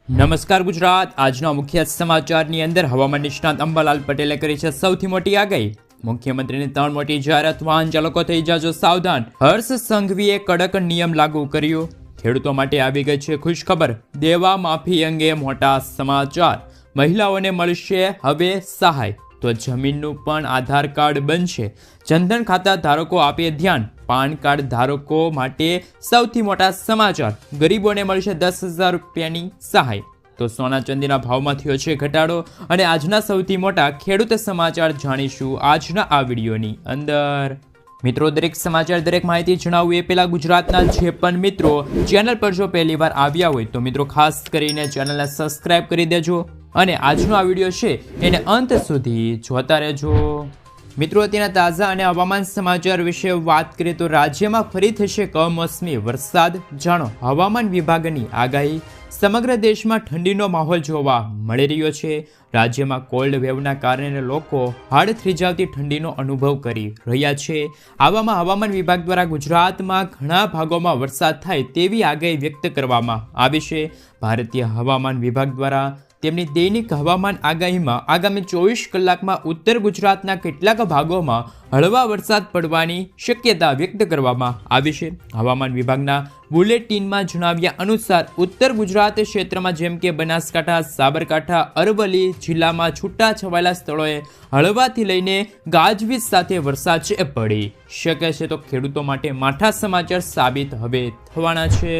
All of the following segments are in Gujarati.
નમસ્કાર ગુજરાત। આજના મુખ્ય સમાચારની અંદર હવામાન નિષ્ણાત અંબાલાલ પટેલે કરી છે સૌથી મોટી આગાહી। મુખ્યમંત્રીની 3 મોટી જાહેરાત, વાહન ચાલકો થઈ જાજો સાવધાન। હર્ષ સંઘવીએ કડક નિયમ લાગુ કર્યો। ખેડૂતો માટે આવી ગઈ છે ખુશખબર, દેવા માફી અંગે મોટા સમાચાર। મહિલાઓને મળશે હવે સહાય, તો જમીનનું પણ આધાર કાર્ડ બનશે। જનધન ખાતા ધારકો આપે ધ્યાન, પાન કાર્ડ ધારકો માટે સૌથી મોટા સમાચાર। ગરીબોને મળશે 10,000 રૂપિયાની સહાય। તો સોના ચાંદીના ભાવમાં થયો છે ઘટાડો અને આજના સૌથી મોટા ખેડૂત સમાચાર જાણીશું આજના આ વિડીયોની અંદર। મિત્રો, દરેક સમાચાર, દરેક માહિતી જણાવું એ પહેલા ગુજરાતના જે પણ મિત્રો ચેનલ પર જો પહેલી વાર આવ્યા હોય તો મિત્રો ખાસ કરીને ચેનલને સબસ્ક્રાઇબ કરી દેજો અને આજનો આ વિડીયો છે એને અંત સુધી જોતા રહેજો। મિત્રો, અત્યારના તાજા અને હવામાન સમાચાર વિશે વાત કરીએ તો રાજ્યમાં ફરી થશે કમોસમી વરસાદ, જાણો હવામાન વિભાગની આગાહી। સમગ્ર દેશમાં ઠંડીનો માહોલ જોવા મળી રહ્યો છે। રાજ્યમાં કોલ્ડ વેવના કારણે લોકો હાડ થીજાવતી ઠંડીનો અનુભવ કરી રહ્યા છે। આવામાં હવામાન વિભાગ દ્વારા ગુજરાતમાં ઘણા ભાગોમાં વરસાદ થાય તેવી આગાહી વ્યક્ત કરવામાં આવી છે। ભારતીય હવામાન વિભાગ દ્વારા તેમની દૈનિક હવામાન આગાહીમાં આગામી 24 કલાકમાં ઉત્તર ગુજરાતના કેટલાક ભાગોમાં હળવા વરસાદ પડવાની શક્યતા વ્યક્ત કરવામાં આવી છે। હવામાન વિભાગના બુલેટિનમાં જણાવ્યા અનુસાર ઉત્તર ગુજરાત ક્ષેત્રમાં જેમ કે બનાસકાંઠા, સાબરકાંઠા, અરવલ્લી જિલ્લામાં છૂટા છવાયેલા સ્થળોએ હળવાથી લઈને ગાજવીજ સાથે વરસાદ પડી શકે છે, તો ખેડૂતો માટે માઠા સમાચાર સાબિત હવે થવાના છે।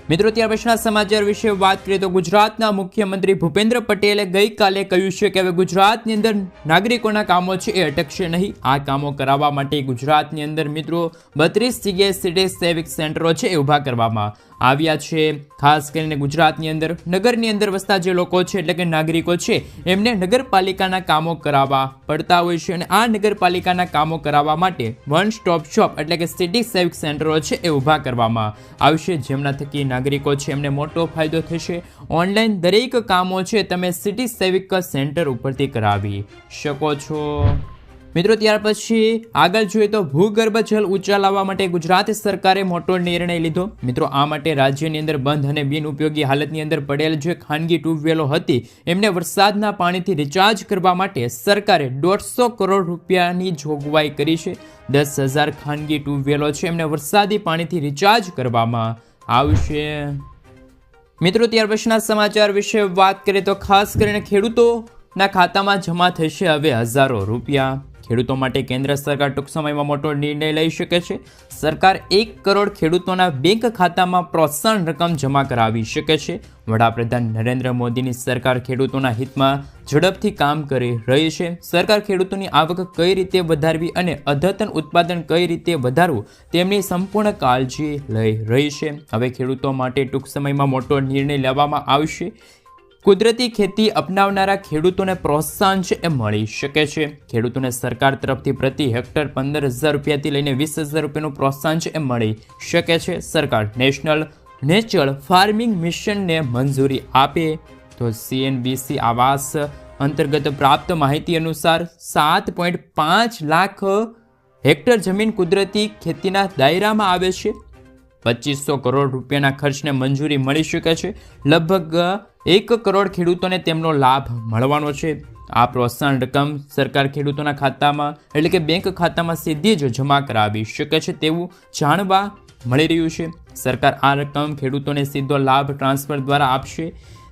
મિત્રો, ત્યાર પછીના સમાચાર વિશે વાત કરીએ તો ગુજરાતના મુખ્યમંત્રી ભૂપેન્દ્ર પટેલે ગઈકાલે કહ્યું છે કે હવે ગુજરાતની અંદર નાગરિકોના કામો છે એ અટકશે નહીં। આ કામો કરાવવા માટે ગુજરાતની અંદર મિત્રો 32 જગ્યાએ સિટી સેવિક સેન્ટરો છે એ ઊભા કરવામાં આવ્યા છે। ખાસ કરીને ગુજરાતની અંદર નગરની અંદર વસતા જે લોકો છે એટલે કે નાગરિકો છે એમને નગરપાલિકાના કામો કરાવવા પડતા હોય છે અને આ નગરપાલિકાના કામો કરાવવા માટે વન સ્ટોપ શોપ એટલે કે સિટી સેવિક સેન્ટરો છે એ ઊભા કરવામાં આવશે, જેમના થકી નાગરિકો છે એમને મોટો ફાયદો થશે। ઓનલાઈન દરેક કામો છે તમે સિટી સેવિક સેન્ટર ઉપરથી કરાવી શકો છો। મિત્રો, ત્યાર પછી આગળ જોઈએ તો ભૂગર્ભ જળ ઊંચા લાવવા માટે ગુજરાત સરકારે મોટો નિર્ણય લીધો। મિત્રો, આ માટે રાજ્યની અંદર બંધ અને બિનઉપયોગી હાલતની અંદર પડેલ જે ખાનગી ટ્યુબવેલો હતી એમને વરસાદના પાણીથી રિચાર્જ કરવા માટે સરકારે 150 કરોડ રૂપિયાની જોગવાઈ કરી છે। 10,000 ખાનગી ટ્યુબવેલો છે એમને વરસાદી પાણીથી રિચાર્જ કરવામાં આવશે। મિત્રો, ત્યાર પછીના સમાચાર વિશે વાત કરીએ તો ખાસ કરીને ખેડૂતોના ખાતામાં જમા થશે હવે હજારો રૂપિયા। ખેડૂતો માટે કેન્દ્ર સરકાર ટૂંક સમયમાં મોટો નિર્ણય લઈ શકે છે। સરકાર 1 કરોડ ખેડૂતોના બેંક ખાતામાં પ્રોત્સાહન રકમ જમા કરાવી શકે છે। વડાપ્રધાન નરેન્દ્ર મોદીની સરકાર ખેડૂતોના હિતમાં ઝડપથી કામ કરી રહી છે। સરકાર ખેડૂતોની આવક કઈ રીતે વધારવી અને અદ્યતન ઉત્પાદન કઈ રીતે વધારવું તેમની સંપૂર્ણ કાળજી લઈ રહી છે। હવે ખેડૂતો માટે ટૂંક સમયમાં મોટો નિર્ણય લેવામાં આવશે। કુદરતી ખેતી અપનાવનારા ખેડૂતોને પ્રોત્સાહન છે એ મળી શકે છે। ખેડૂતોને સરકાર તરફથી પ્રતિ હેક્ટર 15,000 રૂપિયાથી લઈને 20,000 રૂપિયાનું પ્રોત્સાહન છે એ મળી શકે છે। સરકાર નેશનલ નેચરલ ફાર્મિંગ મિશનને મંજૂરી આપે તો CNBC આવાસ અંતર્ગત પ્રાપ્ત માહિતી અનુસાર 7.5 લાખ હેક્ટર જમીન કુદરતી ખેતીના દાયરામાં આવે છે। 2500 કરોડ રૂપિયાના ખર્ચને મંજૂરી મળી શકે છે। લગભગ 1 કરોડ ખેડૂતોને તેમનો લાભ મળવાનો છે। આ પ્રોત્સાહન રકમ સરકાર ખેડૂતોના ખાતામાં એટલે કે બેંક ખાતામાં સીધી જ જમા કરાવી શકે છે તેવું જાણવા મળી રહ્યું છે। સરકાર આ રકમ ખેડૂતોને સીધો લાભ ટ્રાન્સફર દ્વારા આપશે।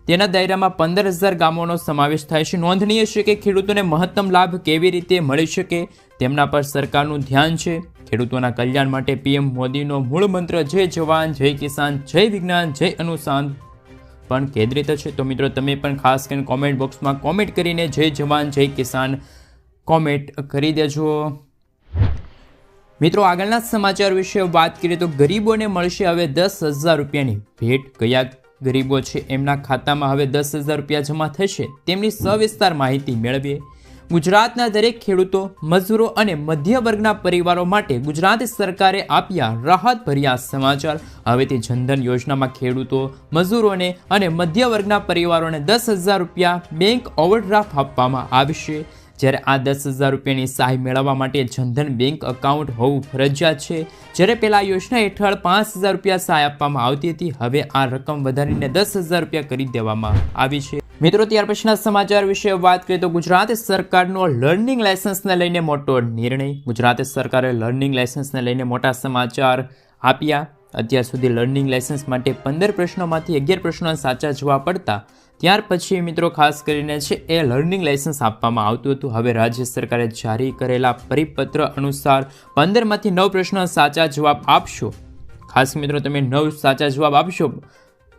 તેના દાયરામાં 15,000 ગામોનો સમાવેશ થાય છે। નોંધનીય છે કે ખેડૂતોને મહત્તમ લાભ કેવી રીતે મળી શકે તેમના પર સરકારનું ધ્યાન છે। ખેડૂતોના કલ્યાણ માટે PM મોદીનો મૂળ મંત્ર જય જવાન, જય કિસાન, જય વિજ્ઞાન, જય અનુસંધાન પણ કેન્દ્રિત છે। તો મિત્રો, તમે પણ ખાસ કરીને કોમેન્ટ બોક્સમાં કોમેન્ટ કરીને જય જવાન, જય કિસાન કોમેન્ટ કરી દેજો। મિત્રો, આગળના સમાચાર વિશે વાત કરીએ તો ગરીબોને મળશે હવે 10,000 રૂપિયાની ભેટ। કયા ગરીબો છે એમના ખાતામાં હવે 10,000 રૂપિયા જમા થશે તેમની સવિસ્તાર માહિતી મેળવીએ। ગુજરાતના દરેક ખેડૂતો, મજૂરો અને મધ્ય વર્ગના પરિવારો માટે ગુજરાત સરકારે આપ્યા રાહતભર્યા સમાચાર। હવેથી જનધન યોજનામાં ખેડૂતો, મજૂરોને અને મધ્ય વર્ગના પરિવારોને 10,000 રૂપિયા બેંક ઓવરડ્રાફ્ટ આપવામાં આવશે। જ્યારે આ 10,000 રૂપિયાની સહાય મેળવવા માટે જનધન બેંક એકાઉન્ટ હોવું ફરજિયાત છે. જ્યારે પહેલા યોજના હેઠળ 5,000 રૂપિયા સહાય આપવામાં આવતી હતી, હવે આ રકમ વધારીને 10,000 રૂપિયા કરી દેવામાં આવી છે. મિત્રો, ત્યાર પછીના સમાચાર વિશે વાત કરીએ તો ગુજરાત સરકારનો લર્નિંગ લાયસન્સને લઈને મોટો નિર્ણય. ગુજરાત સરકારે લર્નિંગ લાયસન્સને લઈને મોટા સમાચાર આપ્યા. અત્યાર સુધી લર્નિંગ લાયસન્સ માટે 15 પ્રશ્નોમાંથી 11 પ્રશ્નોના સાચા જવાબ પડતા ત્યાર પછી મિત્રો ખાસ કરીને છે એ લર્નિંગ લાયસન્સ આપવામાં આવતું હતું. હવે રાજ્ય સરકારે જારી કરેલા પરિપત્ર અનુસાર 15માંથી 9 પ્રશ્નોના સાચા જવાબ આપશો. ખાસ મિત્રો, તમે 9 સાચા જવાબ આપશો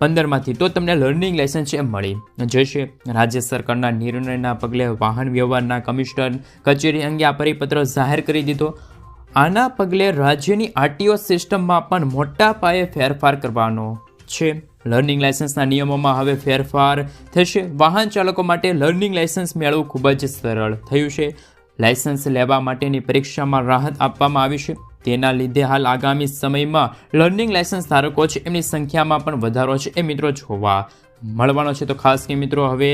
15માંથી તો તમને લર્નિંગ લાયસન્સ મળી જશે. રાજ્ય સરકારના નિર્ણયના પગલે વાહન વ્યવહારના કમિશનર કચેરી અંગે આ પરિપત્ર જાહેર કરી દીધો. આના પગલે રાજ્યની આરટીઓ સિસ્ટમમાં પણ મોટા પાયે ફેરફાર કરવાનો છે. લર્નિંગ લાયસન્સના નિયમોમાં હવે ફેરફાર થશે. વાહન ચાલકો માટે લર્નિંગ લાયસન્સ મેળવવું ખૂબ જ સરળ થયું છે. લાયસન્સ લેવા માટેની પરીક્ષામાં રાહત આપવામાં આવી છે. તેના લીધે હાલ આગામી સમયમાં લર્નિંગ લાયસન્સ ધારકો છે એમની સંખ્યામાં પણ વધારો છે એ મિત્રો જોવા મળવાનો છે. તો ખાસ કે મિત્રો, હવે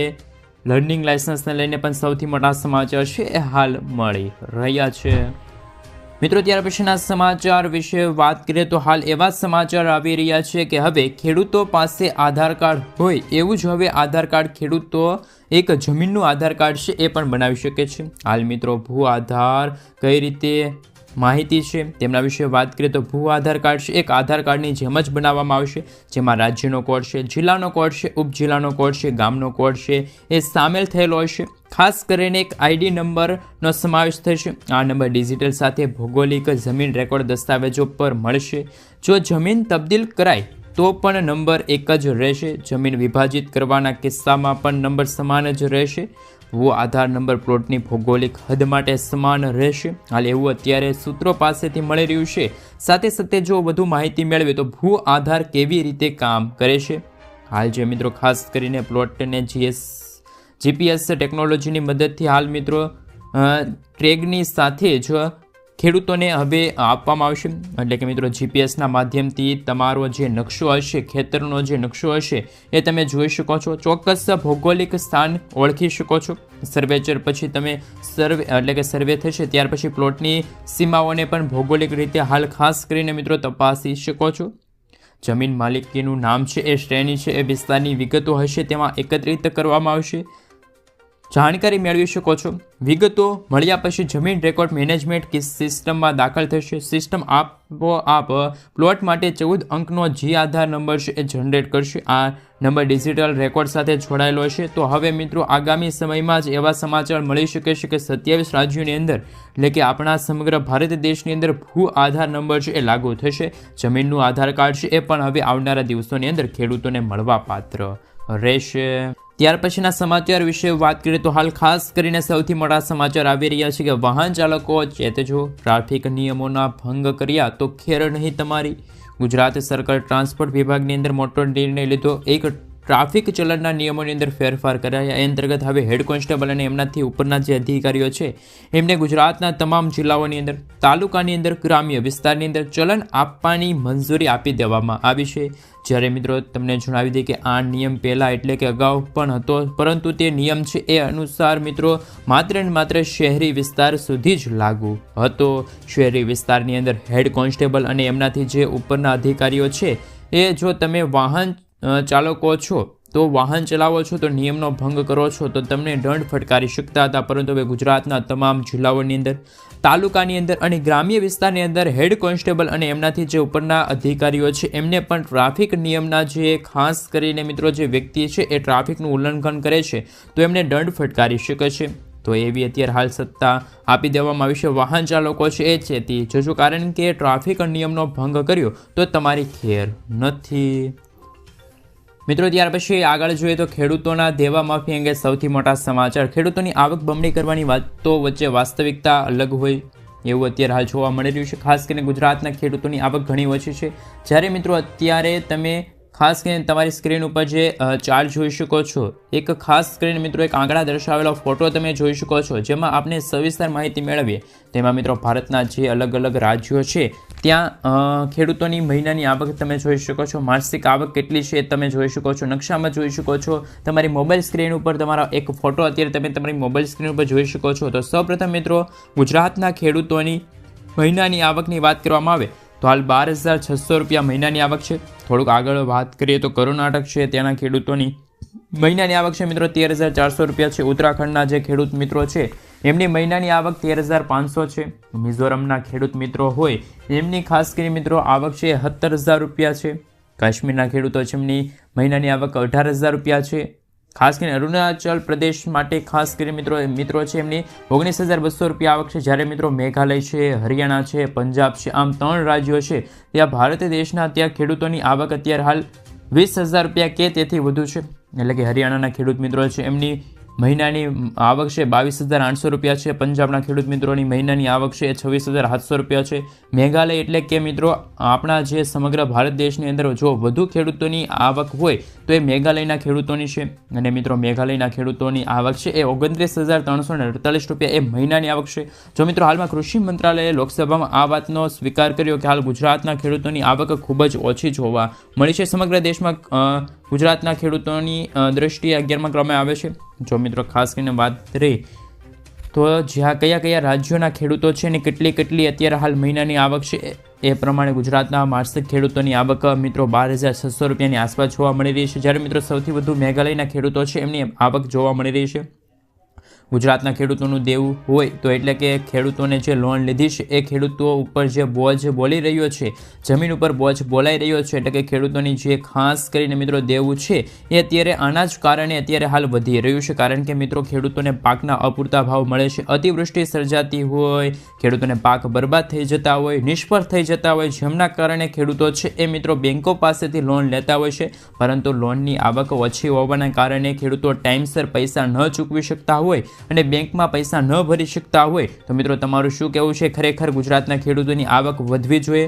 લર્નિંગ લાયસન્સને લઈને પણ સૌથી મોટા સમાચાર છે એ હાલ મળી રહ્યા છે. મિત્રો, ત્યાર પછીના સમાચાર વિશે વાત કરીએ તો હાલ એવા સમાચાર આવી રહ્યા છે કે હવે ખેડૂતો પાસે આધાર કાર્ડ હોય એવું જ હવે આધાર કાર્ડ ખેડૂતો એક જમીનનું આધાર કાર્ડ છે એ પણ બનાવી શકે છે. હાલ મિત્રો, ભૂ આધાર કઈ રીતે માહિતી છે તેમના વિશે વાત કરીએ તો ભૂ આધાર કાર્ડ છે એક આધાર કાર્ડની જેમ જ બનાવવામાં આવશે, જેમાં રાજ્યનો કોડ છે, જિલ્લાનો કોડ છે, ઉપજિલ્લાનો કોડ છે, ગામનો કોડ છે એ સામેલ થયેલો હશે. ખાસ કરીને એક આઈડી નંબરનો સમાવેશ થશે. આ નંબર ડિજિટલ સાથે ભૌગોલિક જમીન રેકોર્ડ દસ્તાવેજો પર મળશે. જો જમીન તબદીલ કરાય તો પણ નંબર એક જ રહેશે. જમીન વિભાજિત કરવાના કિસ્સામાં પણ નંબર સમાન જ રહેશે. ભૂ આધાર નંબર પ્લોટની ભૌગોલિક હદ માટે સમાન રહેશે. હાલ એવું અત્યારે સૂત્રો પાસેથી મળી રહ્યું છે. સાથે સાથે જો વધુ માહિતી મેળવે તો ભૂ આધાર કેવી રીતે કામ કરે છે. હાલ જે મિત્રો ખાસ કરીને પ્લોટને જીપીએસ ટેકનોલોજીની મદદથી હાલ મિત્રો ટ્રેગની સાથે જ ખેડૂતોને હવે આપવામાં આવશે. એટલે કે મિત્રો જીપીએસના માધ્યમથી તમારો જે નકશો હશે, ખેતરનો જે નકશો હશે એ તમે જોઈ શકો છો. ચોક્કસ ભૌગોલિક સ્થાન ઓળખી શકો છો. સર્વેચર પછી તમે સર્વે થશે ત્યાર પછી પ્લોટની સીમાઓને પણ ભૌગોલિક રીતે હાલ ખાસ કરીને મિત્રો તપાસી શકો છો. જમીન માલિકીનું નામ છે એ શ્રેણી છે એ વિસ્તારની વિગતો હશે તેમાં એકત્રિત કરવામાં આવશે. જાણકારી મેળવી શકો છો. વિગતો મળ્યા પછી જમીન રેકોર્ડ મેનેજમેન્ટ સિસ્ટમમાં દાખલ થશે. સિસ્ટમ આપોઆપ પ્લોટ માટે 14 અંકનો જી આધાર નંબર છે એ જનરેટ કરશે. આ નંબર ડિજિટલ રેકોર્ડ સાથે જોડાયેલો હશે. તો હવે મિત્રો આગામી સમયમાં જ એવા સમાચાર મળી શકે છે કે 27 રાજ્યોની અંદર એટલે કે આપણા સમગ્ર ભારત દેશની અંદર ભૂ આધાર નંબર છે એ લાગુ થશે. જમીનનું આધાર કાર્ડ છે એ પણ હવે આવનારા દિવસોની અંદર ખેડૂતોને મળવા પાત્ર રહેશે. ત્યાર પછીના સમાચાર વિશે વાત કરીએ તો હાલ ખાસ કરીને સૌથી મોટા સમાચાર આવી રહ્યા છે કે વાહન ચાલકો ચેતજો, ટ્રાફિક નિયમોના ભંગ કર્યા તો ખેર નહીં તમારી. ગુજરાત સરકાર ટ્રાન્સપોર્ટ વિભાગની અંદર મોટો નિર્ણય લીધો. એક ટ્રાફિક ચલણના નિયમોની અંદર ફેરફાર કરાયા. એ અંતર્ગત હવે હેડ કોન્સ્ટેબલ અને એમનાથી ઉપરના જે અધિકારીઓ છે એમને ગુજરાતના તમામ જિલ્લાઓની અંદર, તાલુકાની અંદર, ગ્રામ્ય વિસ્તારની અંદર ચલણ આપવાની મંજૂરી આપી દેવામાં આવી છે. જ્યારે મિત્રો તમને જણાવી દઈએ કે આ નિયમ પહેલાં એટલે કે અગાઉ પણ હતો, પરંતુ તે નિયમ છે એ અનુસાર મિત્રો માત્ર ને માત્ર શહેરી વિસ્તાર સુધી જ લાગુ હતો. શહેરી વિસ્તારની અંદર હેડ કોન્સ્ટેબલ અને એમનાથી જે ઉપરના અધિકારીઓ છે એ જો તમે વાહન ચાલકો છો તો વાહન ચલાવો છો તો નિયમનો ભંગ કરો છો તો તમને દંડ ફટકારી શકતા હતા. પરંતુ હવે ગુજરાતના તમામ જિલ્લાઓની અંદર, તાલુકાની અંદર અને ગ્રામ્ય વિસ્તારની અંદર હેડ કોન્સ્ટેબલ અને એમનાથી જે ઉપરના અધિકારીઓ છે એમને પણ ટ્રાફિક નિયમના જે ખાસ કરીને મિત્રો જે વ્યક્તિ છે એ ટ્રાફિકનું ઉલ્લંઘન કરે છે તો એમને દંડ ફટકારી શકે છે. તો એવી અત્યારે હાલ સત્તા આપી દેવામાં આવી છે. વાહન ચાલકો છે એ ચેતી જજો, કારણ કે ટ્રાફિક નિયમનો ભંગ કર્યો તો તમારી ખેર નથી. મિત્રો ત્યાર પછી આગળ જોઈએ તો ખેડૂતોના દેવા માફી અંગે સૌથી મોટા સમાચાર. ખેડૂતોની આવક બમણી કરવાની વાતો વચ્ચે વાસ્તવિકતા અલગ હોય એવું અત્યારે હાલ જોવા મળી રહ્યું છે. ખાસ કરીને ગુજરાતના ખેડૂતોની આવક ઘણી ઓછી છે. જ્યારે મિત્રો અત્યારે તમે ખાસ કરીને તમારી સ્ક્રીન ઉપર જે ચાર્ટ જોઈ શકો છો, એક ખાસ સ્ક્રીન મિત્રો એક આંકડા દર્શાવેલો ફોટો તમે જોઈ શકો છો, જેમાં આપણે સવિસ્તર માહિતી મેળવીએ. તેમાં મિત્રો ભારતના જે અલગ અલગ રાજ્યો છે ત્યાં ખેડૂતોની મહિનાની આવક તમે જોઈ શકો છો, માસિક આવક કેટલી છે તમે જોઈ શકો છો, નકશામાં જોઈ શકો છો. તમારી મોબાઈલ સ્ક્રીન ઉપર તમારા એક ફોટો અત્યારે તમે તમારી મોબાઈલ સ્ક્રીન ઉપર જોઈ શકો છો. તો સૌપ્રથમ મિત્રો ગુજરાતના ખેડૂતોની મહિનાની આવકની વાત કરવામાં આવે તો હાલ 12,600 રૂપિયા મહિનાની આવક છે. થોડુંક આગળ વાત કરીએ તો કર્ણાટક છે, ત્યાંના ખેડૂતોની મહિનાની આવક છે મિત્રો 13,400 રૂપિયા છે. ઉત્તરાખંડના જે ખેડૂત મિત્રો છે એમની મહિનાની આવક 13,500 છે. મિઝોરમના ખેડૂત મિત્રો હોય એમની ખાસ કરી મિત્રો આવક છે 17,000 રૂપિયા છે. કાશ્મીરના ખેડૂતો છે એમની મહિનાની આવક 18,000 રૂપિયા છે. ખાસ કરીને અરુણાચલ પ્રદેશ માટે ખાસ કરીને મિત્રો છે એમની 19,200 રૂપિયા આવક છે. જ્યારે મિત્રો મેઘાલય છે, હરિયાણા છે, પંજાબ છે, આમ 3 રાજ્યો છે ત્યાં ભારત દેશના ત્યાં ખેડૂતોની આવક અત્યારે હાલ 20,000 રૂપિયા કે તેથી વધુ છે. એટલે કે હરિયાણાના ખેડૂત મિત્રો છે એમની મહિનાની આવક છે 22,800 રૂપિયા છે. પંજાબના ખેડૂત મિત્રોની મહિનાની આવક છે 26,700 રૂપિયા છે. મેઘાલય એટલે કે મિત્રો આપણા જે સમગ્ર ભારત દેશની અંદર જો વધુ ખેડૂતોની આવક હોય તો એ મેઘાલયના ખેડૂતોની છે. અને મિત્રો મેઘાલયના ખેડૂતોની આવક છે એ 29,348 રૂપિયા એ મહિનાની આવક છે. જો મિત્રો હાલમાં કૃષિ મંત્રાલયે લોકસભામાં આ વાતનો સ્વીકાર કર્યો કે હાલ ગુજરાતના ખેડૂતોની આવક ખૂબ જ ઓછી જોવા મળી છે. સમગ્ર દેશમાં ગુજરાતના ખેડૂતોની દ્રષ્ટિએ 11મા ક્રમે આવે છે. જો મિત્રો ખાસ કરીને વાત કરીએ તો જ્યાં કયા રાજ્યોના ખેડૂતો છે ને કેટલી અત્યારે હાલ મહિનાની આવક છે એ પ્રમાણે ગુજરાતના માસિક ખેડૂતોની આવક મિત્રો 12,600 રૂપિયાની આસપાસ જોવા મળી રહી છે. જ્યારે મિત્રો સૌથી વધુ મેઘાલયના ખેડૂતો છે એમની આવક જોવા મળી રહી છે. ગુજરાતના ખેડૂતોનું દેવું હોય તો એટલે કે ખેડૂતોને જે લોન લીધી છે એ ખેડૂતો ઉપર જે બોજ બોલી રહ્યો છે, જમીન ઉપર બોજ બોલાઈ રહ્યો છે, એટલે કે ખેડૂતોની જે ખાસ કરીને મિત્રો દેવું છે એ અત્યારે આના જ કારણે અત્યારે હાલ વધી રહ્યું છે. કારણ કે મિત્રો ખેડૂતોને પાકના અપૂરતા ભાવ મળે છે, અતિવૃષ્ટિ સર્જાતી હોય, ખેડૂતોને પાક બરબાદ થઈ જતા હોય, નિષ્ફળ થઈ જતા હોય, જેમના કારણે ખેડૂતો છે એ મિત્રો બેંકો પાસેથી લોન લેતા હોય છે. પરંતુ લોનની આવક ઓછી હોવાના કારણે ખેડૂતો ટાઈમસર પૈસા ન ચૂકવી શકતા હોય અને બેંકમાં પૈસા ન ભરી શકતા હોય તો મિત્રો તમારું શું કહેવું છે? ખરેખર ગુજરાતના ખેડૂતોની આવક વધવી જોઈએ.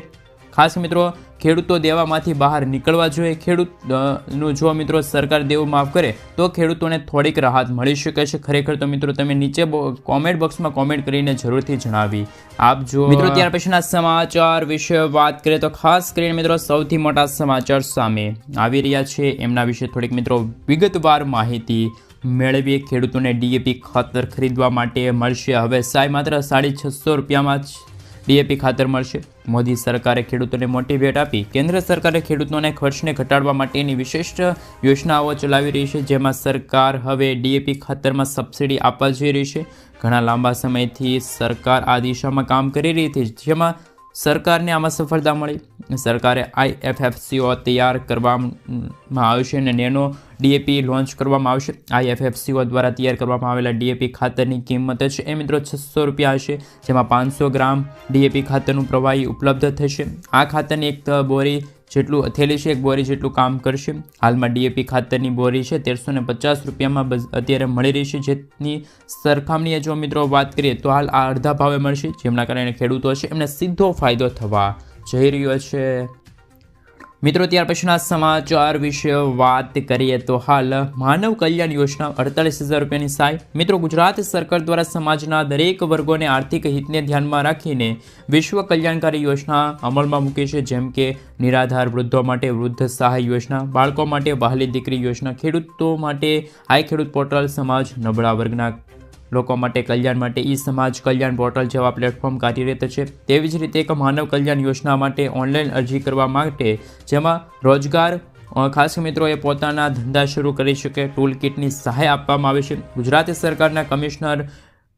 ખાસ મિત્રો ખેડૂતો દેવામાંથી બહાર નીકળવા જોઈએ. ખેડૂતનું જો મિત્રો સરકાર દેવું માફ કરે તો ખેડૂતોને થોડીક રાહત મળી શકે છે. ખરેખર તો મિત્રો તમે નીચે કોમેન્ટ બોક્સમાં કોમેન્ટ કરીને જરૂરથી જણાવી આપજો. મિત્રો ત્યાર પછીના સમાચાર વિશે વાત કરીએ તો ખાસ કરીને મિત્રો સૌથી મોટા સમાચાર સામે આવી રહ્યા છે એમના વિશે થોડીક મિત્રો વિગતવાર માહિતી મેળવીએ. ખેડૂતોને ડીએપી ખાતર ખરીદવા માટે મળશે હવે સહાય માત્ર 650 રૂપિયામાં જ ડીએપી ખાતર મળશે. મોદી સરકારે ખેડૂતોને મોટી ભેટ આપી. કેન્દ્ર સરકારે ખેડૂતોને ખર્ચને ઘટાડવા માટેની વિશિષ્ટ યોજનાઓ ચલાવી રહી છે, જેમાં સરકાર હવે ડીએપી ખાતરમાં સબસિડી આપવા જઈ રહી છે. ઘણા લાંબા સમયથી સરકાર આ દિશામાં કામ કરી રહી હતી, જેમાં સરકારને આમાં સફળતા મળી. સરકારે IFFCO તૈયાર કરવામાં આવશે અને નેનો ડીએપી લોન્ચ કરવામાં આવશે. IFFCO દ્વારા તૈયાર કરવામાં આવેલા ડીએપી ખાતરની કિંમત છે એ મિત્રો 600 રૂપિયા હશે, જેમાં 500 ગ્રામ ડીએપી ખાતરનું પ્રવાહી ઉપલબ્ધ થશે. આ ખાતરની એક બોરી જેટલું થેલી છે, એક બોરી જેટલું કામ કરશે. હાલમાં ડીએપી ખાતરની બોરી છે 1350 રૂપિયામાં અત્યારે મળી રહી છે, જેની સરખામણીએ જો મિત્રો વાત કરીએ તો હાલ આ અડધા ભાવે મળશે, જેમના કારણે ખેડૂતો છે એમને સીધો ફાયદો થવા જઈ રહ્યો છે. મિત્રો ત્યાર પછીના સમાચાર વિશે વાત કરીએ તો હાલ માનવ કલ્યાણ યોજના 48,000 રૂપિયાની સહાય. મિત્રો ગુજરાત સરકાર દ્વારા સમાજના દરેક વર્ગોને આર્થિક હિતને ધ્યાનમાં રાખીને વિશ્વ કલ્યાણકારી યોજના અમલમાં મૂકી છે, જેમ કે નિરાધાર વૃદ્ધો માટે વૃદ્ધ સહાય યોજના, બાળકો માટે વહાલી દીકરી યોજના, ખેડૂતો માટે આઈ ખેડૂત પોર્ટલ, સમાજ નબળા વર્ગના લોકો માટે કલ્યાણ માટે ઈ સમાજ કલ્યાણ પોર્ટલ જેવા પ્લેટફોર્મ કાર્યરત છે. તેવી જ રીતે એક માનવ કલ્યાણ યોજના માટે ઓનલાઈન અરજી કરવા માટે, જેમાં રોજગાર ખાસ મિત્રો એ પોતાના ધંધા શરૂ કરી શકે, ટૂલ કિટની સહાય આપવામાં આવે છે. ગુજરાત સરકારના કમિશનર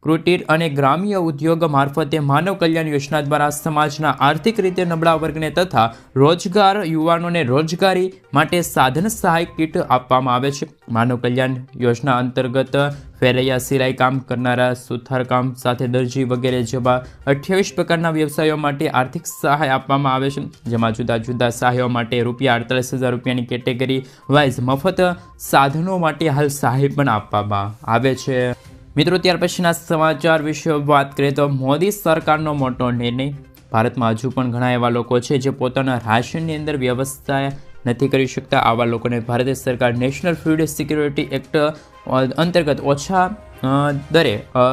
કૃટીર અને ગ્રામ્ય ઉદ્યોગ મારફતે માનવ કલ્યાણ યોજના દ્વારા સમાજના આર્થિક રીતે નબળા વર્ગને તથા રોજગાર યુવાનોને રોજગારી માટે સાધન સહાય કીટ આપવામાં આવે છે. માનવ કલ્યાણ યોજના અંતર્ગત ફેરૈયા, સિલાઈ કામ કરનારા, સુથારકામ સાથે દરજી વગેરે જેવા 28 પ્રકારના વ્યવસાયો માટે આર્થિક સહાય આપવામાં આવે છે, જેમાં જુદા જુદા સહાયો માટે ₹48,000 રૂપિયાની કેટેગરી વાઇઝ મફત સાધનો માટે હાલ સહાય પણ આપવામાં આવે છે. મિત્રો ત્યાર પછીના સમાચાર વિશે વાત કરીએ તો મોદી સરકારનો મોટો નિર્ણય. ભારતમાં હજુ પણ ઘણા એવા લોકો છે જે પોતાના રાશનની અંદર વ્યવસ્થા નથી કરી શકતા આવા લોકોને ભારત સરકાર નેશનલ ફૂડ સિક્યોરિટી એક્ટ અંતર્ગત ઓછા દરે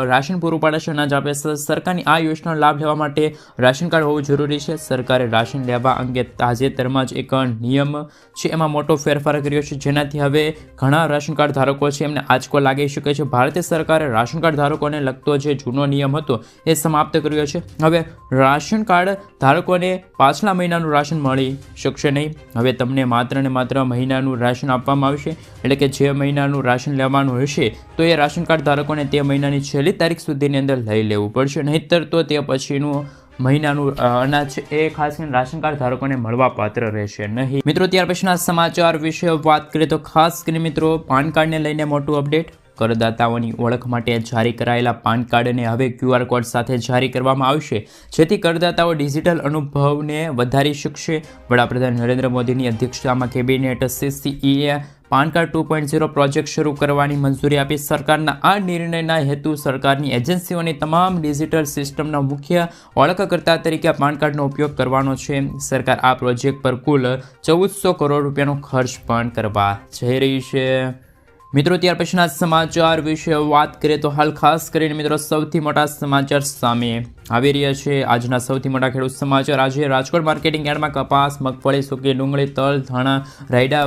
રાશન પૂરું પાડે છે, અનાજ આપે છે. સરકારની આ યોજનાનો લાભ લેવા માટે રાશન કાર્ડ હોવું જરૂરી છે. સરકારે રાશન લેવા અંગે તાજેતરમાં જ એક નિયમ છે એમાં મોટો ફેરફાર કર્યો છે, જેનાથી હવે ઘણા રાશન કાર્ડ ધારકો છે એમને આંચકો લાગી શકે છે. ભારતીય સરકારે રાશન કાર્ડ ધારકોને લગતો જે જૂનો નિયમ હતો એ સમાપ્ત કર્યો છે. હવે રાશન કાર્ડ ધારકોને પાછલા મહિનાનું રાશન મળી શકશે નહીં. હવે તમને માત્ર ને માત્ર મહિનાનું રાશન આપવામાં આવશે, એટલે કે જે મહિનાનું રાશન લેવાનું હશે તો એ રાશન કાર્ડ ધારકોને તે મહિનાની છેલ્લી તારીખ સુધીની અંદર લઈ લેવું પડશે, નહીંતર તો તે પછીનું મહિનાનું અનાજ એ ખાસ કરીને રાશન કાર્ડ ધારકોને મળવા પાત્ર રહેશે નહીં. મિત્રો ત્યાર પછીના સમાચાર વિશે વાત કરીએ તો ખાસ કરીને મિત્રો પાન કાર્ડને લઈને મોટું અપડેટ. કરદાતાઓની ઓળખ માટે જારી કરાયેલા પાન કાર્ડને હવે QR કોડ સાથે જારી કરવામાં આવશે, જેથી કરદાતાઓ ડિજિટલ અનુભવને વધારી શકશે. વડાપ્રધાન નરેન્દ્ર મોદીની અધ્યક્ષતામાં કેબિનેટ CCEએ પાન કાર્ડ 2.0 પ્રોજેક્ટ શરૂ કરવાની મંજૂરી આપી. સરકારના આ નિર્ણયના હેતુ સરકારની એજન્સીઓની તમામ ડિજિટલ સિસ્ટમના મુખ્ય ઓળખકર્તા તરીકે પાન કાર્ડનો ઉપયોગ કરવાનો છે. સરકાર આ પ્રોજેક્ટ પર કુલ 1400 કરોડ રૂપિયાનો ખર્ચ પણ કરવા જઈ રહી છે. મિત્રો ત્યાર પછીના સમાચાર વિશે વાત કરીએ તો હાલ ખાસ કરીને મિત્રો સૌથી મોટા સમાચાર સામે આવી રહ્યા છે. આજના સૌથી મોટા ખેડૂત સમાચાર. આજે રાજકોટ માર્કેટિંગ યાર્ડમાં કપાસ, મગફળી, સૂકી ડુંગળી, તલ, ધાણા, રાયડા,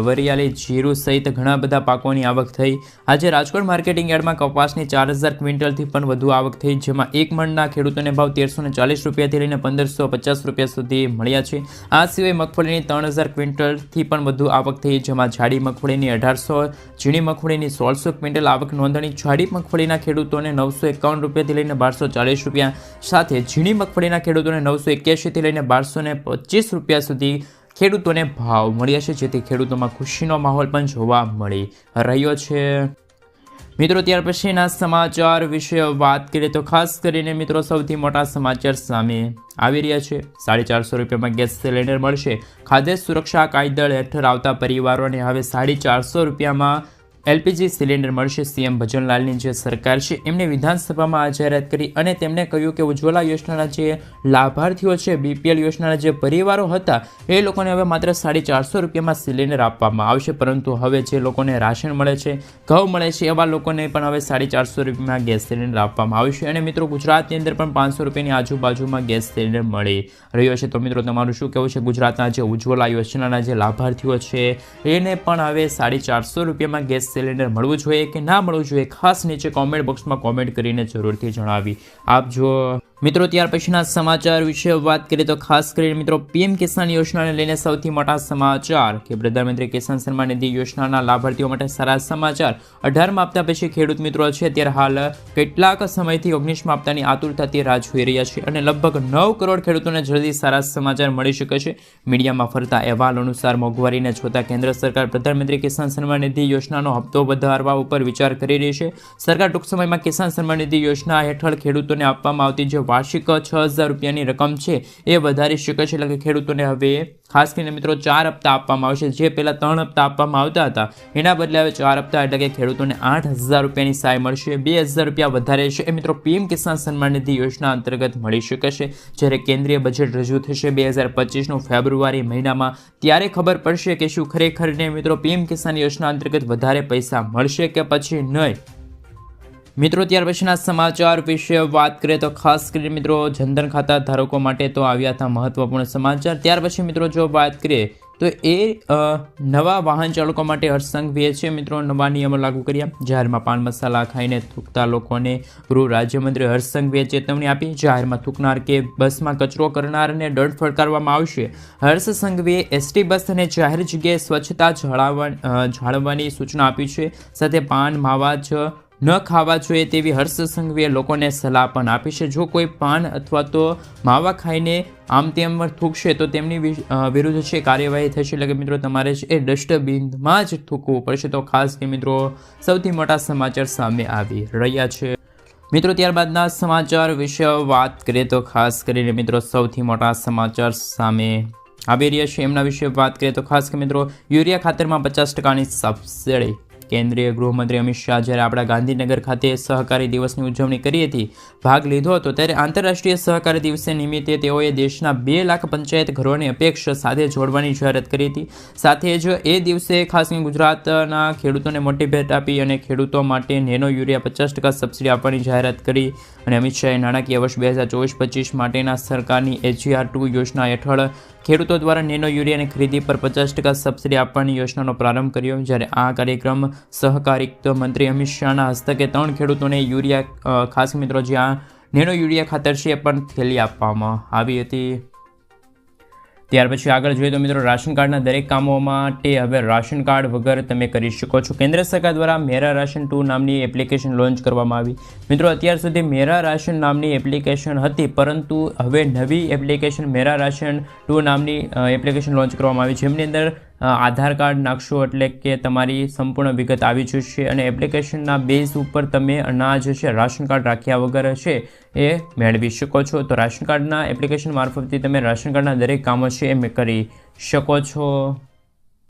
વરિયાળી, જીરું સહિત ઘણા બધા પાકોની આવક થઈ. આજે રાજકોટ માર્કેટિંગ યાર્ડમાં કપાસની 4000 ક્વિન્ટલથી પણ વધુ આવક થઈ, જેમાં એક મણના ખેડૂતોને ભાવ 1340 રૂપિયાથી લઈને 1550 રૂપિયા સુધી મળ્યા છે. આ સિવાય મગફળીની 3000 ક્વિન્ટલથી પણ વધુ આવક થઈ, જેમાં જાડી મગફળીની 1800, ઝીણી મગફળીની 1600 ક્વિન્ટલ આવક નોંધાણી. જાડી મગફળીના ખેડૂતોને 951 રૂપિયાથી લઈને 1240 રૂપિયા સાથે ઝીણી મગફળીના ખેડૂતોને 981 થી લઈને 1225 રૂપિયા સુધી ખેડૂતોને ભાવ મળ્યા છે, જેથી ખેડૂતોમાં ખુશીનો માહોલ પણ જોવા મળી રહ્યો છે. મિત્રો ત્યાર પછીના સમાચાર વિશે વાત કરીએ તો ખાસ કરીને મિત્રો સૌથી મોટા સમાચાર સામે આવી રહ્યા છે. 450 રૂપિયામાં ગેસ સિલિન્ડર મળશે. ખાદ્ય સુરક્ષા કાયદા હેઠળ આવતા પરિવારોને હવે 450 રૂપિયામાં LPG સિલિન્ડર મળશે. CM ભજનલાલની જે સરકાર છે એમને વિધાનસભામાં આ જાહેરાત કરી અને તેમણે કહ્યું કે ઉજ્જવલા યોજનાના જે લાભાર્થીઓ છે, BPL યોજનાના જે પરિવારો હતા એ લોકોને હવે માત્ર 450 રૂપિયામાં સિલિન્ડર આપવામાં આવશે, પરંતુ હવે જે લોકોને રાશન મળે છે, ઘઉં મળે છે એવા લોકોને પણ હવે 450 રૂપિયામાં ગેસ સિલિન્ડર આપવામાં આવશે. અને મિત્રો ગુજરાતની અંદર પણ 500 રૂપિયાની આજુબાજુમાં ગેસ સિલિન્ડર મળી રહ્યો છે. તો મિત્રો તમારું શું કહેવું છે? ગુજરાતના જે ઉજ્જવલા યોજનાના જે લાભાર્થીઓ છે એને પણ હવે 450 રૂપિયામાં ગેસ સિલિન્ડર મળવું જોઈએ કે ના મળવું જોઈએ? ખાસ નીચે કોમેન્ટ બોક્સમાં કોમેન્ટ કરીને જરૂરથી જણાવી આપજો. મિત્રો ત્યાર પછીના સમાચાર વિશે વાત કરીએ તો ખાસ કરીને મિત્રો PM કિસાન યોજનાને લઈને સૌથી મોટા સમાચાર કે પ્રધાનમંત્રી કિસાન સન્માન નિધિ યોજનાના લાભાર્થીઓ માટે સારા સમાચાર. 18મા હપ્તા પછી ખેડૂત મિત્રો છે ત્યારે હાલ કેટલાક સમયથી 19મા હપ્તાની આતુરતાથી રાહ જોઈ રહ્યા છે અને લગભગ 9 કરોડ ખેડૂતોને જલ્દી સારા સમાચાર મળી શકે છે. મીડિયામાં ફરતા અહેવાલ અનુસાર મોંઘવારીને જોતા કેન્દ્ર સરકાર પ્રધાનમંત્રી કિસાન સન્માન નિધિ યોજનાનો હપ્તો વધારવા ઉપર વિચાર કરી રહી છે. સરકાર ટૂંક સમયમાં કિસાન સન્માન નિધિ યોજના હેઠળ ખેડૂતોને આપવામાં આવતી જે વાર્ષિક 6000 રૂપિયાની રકમ છે એ વધારી શકે છે. એટલે કે ખેડૂતોને હવે ખાસ કરીને મિત્રો 4 હપ્તા આપવામાં આવશે. જે પહેલાં 3 હપ્તા આપવામાં આવતા હતા એના બદલે હવે 4 હપ્તા, એટલે કે ખેડૂતોને 8000 રૂપિયાની સહાય મળશે. 2000 રૂપિયા વધારે છે એ મિત્રો PM કિસાન સન્માન નિધિ યોજના અંતર્ગત મળી શકે છે. જ્યારે કેન્દ્રીય બજેટ રજૂ થશે 2025નું ફેબ્રુઆરી મહિનામાં, ત્યારે ખબર પડશે કે શું ખરેખરને મિત્રો PM કિસાન યોજના અંતર્ગત વધારે પૈસા મળશે કે પછી નહીં. મિત્રો ત્યાર પછીના સમાચાર વિશે વાત કરીએ તો ખાસ કરીને મિત્રો જનધન ખાતા ધારકો માટે તો આવ્યા હતા મહત્વપૂર્ણ સમાચાર. ત્યાર પછી મિત્રો જો વાત કરીએ તો એ નવા વાહન ચાલકો માટે હર્ષ સંઘવીએ છે મિત્રો નવા નિયમો લાગુ કર્યા. જાહેરમાં પાન મસાલા ખાઈને થૂકતા લોકોને ગૃહ રાજ્યમંત્રી હર્ષ સંઘવીએ ચેતવણી આપી. જાહેરમાં થૂકનાર કે બસમાં કચરો કરનારને દંડ ફટકારવામાં આવશે. હર્ષ સંઘવીએ ST બસ અને જાહેર જગ્યાએ સ્વચ્છતા જાળવવાની સૂચના આપી છે. સાથે પાન માવા જ ન ખાવા જોઈએ તેવી હર્ષ સંઘવીએ લોકોને સલાહ પણ આપી છે. જો કોઈ પાન અથવા તો માવા ખાઈને આમ તેમ થૂકશે તો તેમની વિરુદ્ધ છે કાર્યવાહી થશે. એટલે કે મિત્રો તમારે એ ડસ્ટબિનમાં જ થૂકવું પડશે. તો ખાસ કે મિત્રો સૌથી મોટા સમાચાર સામે આવી રહ્યા છે. મિત્રો ત્યારબાદના સમાચાર વિશે વાત કરીએ તો ખાસ કરીને મિત્રો સૌથી મોટા સમાચાર સામે આવી રહ્યા છે એમના વિશે વાત કરીએ તો ખાસ કે મિત્રો યુરિયા ખાતરમાં 50%ની સબસિડી. કેન્દ્રીય ગૃહમંત્રી અમિત શાહ જ્યારે આપણા ગાંધીનગર ખાતે સહકારી દિવસની ઉજવણી કરી હતી, ભાગ લીધો હતો, ત્યારે આંતરરાષ્ટ્રીય સહકારી દિવસ નિમિત્તે તેઓએ દેશના 2 લાખ પંચાયત ઘરોની અપેક્ષા સાથે જોડવાની જાહેરાત કરી હતી. સાથે જ એ દિવસે ખાસ કરીને ગુજરાતના ખેડૂતોને મોટી ભેટ આપી અને ખેડૂતો માટે નેનો યુરિયા 50% સબસિડી આપવાની જાહેરાત કરી. અને અમિત શાહે નાણાકીય વર્ષ 2024-25 માટેના સરકારની HER2 યોજના હેઠળ ખેડૂતો દ્વારા નેનો યુરિયાની ખરીદી પર 50% સબસિડી આપવાની યોજનાનો પ્રારંભ કર્યો. જ્યારે આ કાર્યક્રમ સહકારિતા મંત્રી અમિત શાહના હસ્તકે 3 ખેડૂતોને યુરિયા ખાસ મિત્રો જ્યાં નેનો યુરિયા ખાતર છે પણ થેલી આપવામાં આવી હતી. ત્યાર પછી આગળ જોઈએ તો મિત્રો રાશન કાર્ડના દરેક કામો માટે હવે રાશન કાર્ડ વગર તમે કરી શકો છો. કેન્દ્ર સરકાર દ્વારા મેરા રાશન 2 નામની એપ્લિકેશન લોન્ચ કરવામાં આવી. મિત્રો અત્યાર સુધી મેરા રાશન નામની એપ્લિકેશન હતી, પરંતુ હવે નવી એપ્લિકેશન મેરા રાશન 2 નામની એપ્લિકેશન લોન્ચ કરવામાં આવી, જેમની અંદર આધાર કાર્ડ નાખશો એટલે કે તમારી સંપૂર્ણ વિગત આવી જશે અને એપ્લિકેશનના બેઝ ઉપર તમે અનાજ છે રાશન કાર્ડ રાખ્યા વગર છે એ મેળવી શકો છો. તો રાશન કાર્ડના એપ્લિકેશન મારફતથી તમે રાશન કાર્ડના દરેક કામો છે એ કરી શકો છો.